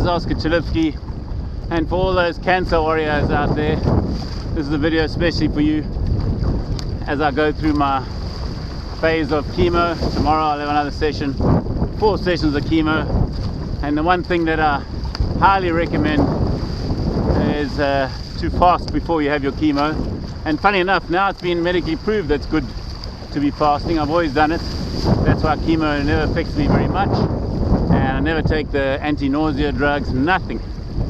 Oscar Chalupsky, and for all those cancer warriors out there, this is a video especially for you as I go through my phase of chemo. Tomorrow I'll have another session, 4 sessions of chemo, and the one thing that I highly recommend is to fast before you have your chemo. And funny enough, now it's been medically proved that it's good to be fasting. I've always done it. That's why chemo never affects me very much, and I never take the anti-nausea drugs, nothing,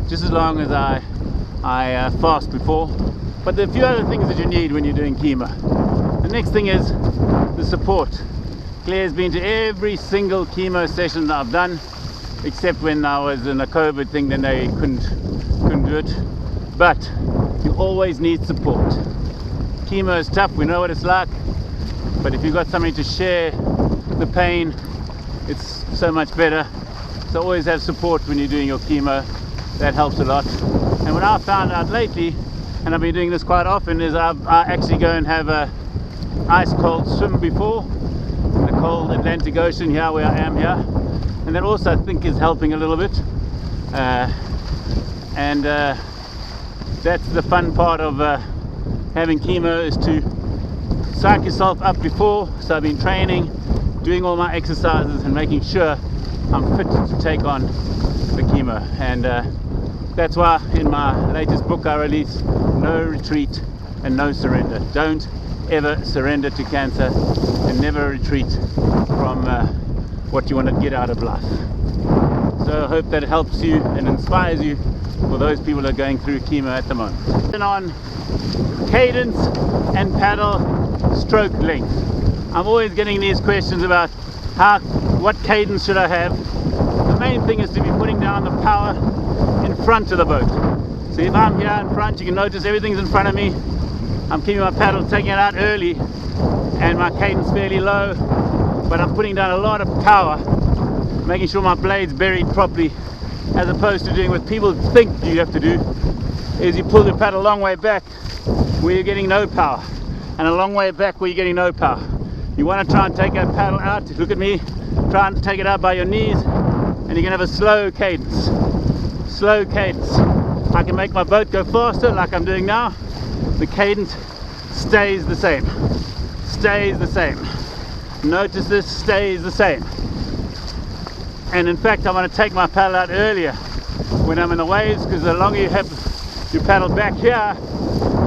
just as long as I fast before. But there are a few other things that you need when you're doing chemo. The next thing is the support. Claire's been to every single chemo session that I've done, except when I was in a COVID thing, then they couldn't do it. But you always need support. Chemo is tough, we know what it's like, but if you've got somebody to share the pain, it's so much better. So always have support when you're doing your chemo. That helps a lot. And what I found out lately, and I've been doing this quite often, is I actually go and have a ice cold swim before in the cold Atlantic Ocean here where I am here, and that also I think is helping a little bit. That's the fun part of having chemo, is to psych yourself up before. So I've been training, doing all my exercises and making sure I'm fit to take on the chemo. And that's why in my latest book I release No Retreat and No Surrender. Don't ever surrender to cancer, and never retreat from what you want to get out of life. So I hope that it helps you and inspires you for those people that are going through chemo at the moment. And on cadence and paddle stroke length. I'm always getting these questions about what cadence should I have. The main thing is to be putting down the power in front of the boat. So if I'm here in front, you can notice everything's in front of me. I'm keeping my paddle, taking it out early, and my cadence fairly low, but I'm putting down a lot of power, making sure my blade's buried properly, as opposed to doing what people think you have to do, is you pull the paddle a long way back where you're getting no power, and a long way back where you're getting no power. You want to try and take that paddle out, look at me, try and take it out by your knees, and you can have a slow cadence. Slow cadence. I can make my boat go faster like I'm doing now. The cadence stays the same. Stays the same. Notice this stays the same. And in fact, I want to take my paddle out earlier when I'm in the waves, because the longer you have your paddle back here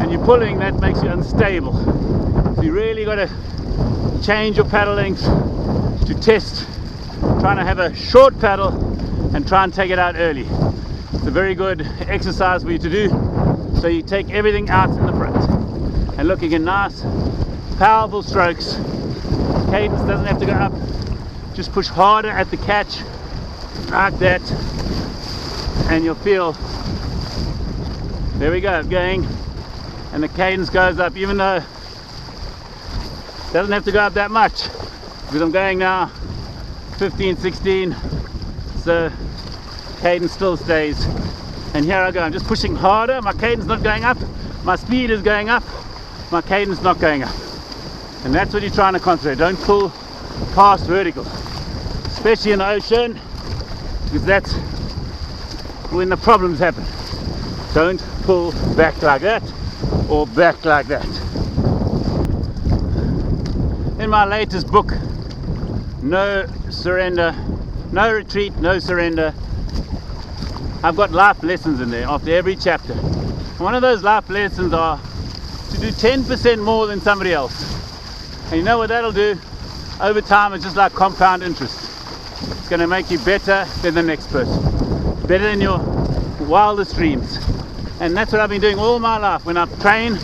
and you're pulling, that makes you unstable. So you really got to change your paddle length to test trying to have a short paddle and try and take it out early. It's a very good exercise for you to do. So you take everything out in the front and looking at nice powerful strokes. Cadence doesn't have to go up, just push harder at the catch like that, and you'll feel, there we go, going, and the cadence goes up, even though it doesn't have to go up that much, because I'm going now 15, 16, so cadence still stays. And here I go, I'm just pushing harder, my cadence not going up, my speed is going up, my cadence not going up. And that's what you're trying to concentrate. Don't pull past vertical, especially in the ocean, because that's when the problems happen. Don't pull back like that, or back like that. In my latest book, No Surrender, No Retreat, No Surrender, I've got life lessons in there after every chapter. One of those life lessons are to do 10% more than somebody else. And you know what that'll do? Over time, it's just like compound interest. It's going to make you better than the next person, better than your wildest dreams. And that's what I've been doing all my life. When I train,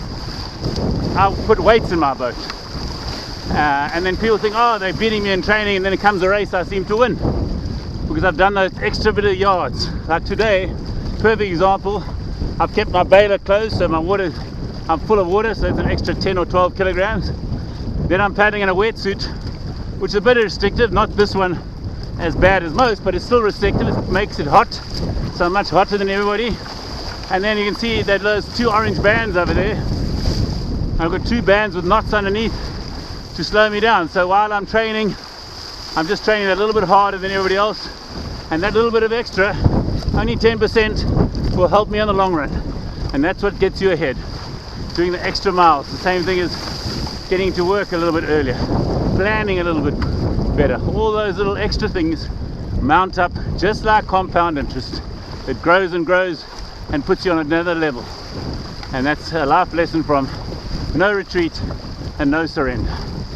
I'll put weights in my boat. And then people think, oh, they're beating me in training, and then it comes a race, I seem to win, because I've done those extra bit of yards. Like today, perfect example, I've kept my baler closed, so my water, I'm full of water, so it's an extra 10 or 12 kilograms. Then I'm paddling in a wetsuit, which is a bit restrictive, not this one as bad as most, but it's still restrictive. It makes it hot, so I'm much hotter than everybody. And then you can see that those 2 orange bands over there, I've got 2 bands with knots underneath to slow me down. So while I'm training, I'm just training a little bit harder than everybody else, and that little bit of extra only 10% will help me on the long run, and that's what gets you ahead. Doing the extra miles, the same thing as getting to work a little bit earlier, planning a little bit better. All those little extra things mount up just like compound interest. It grows and grows and puts you on another level. And that's a life lesson from no retreat and no surrender.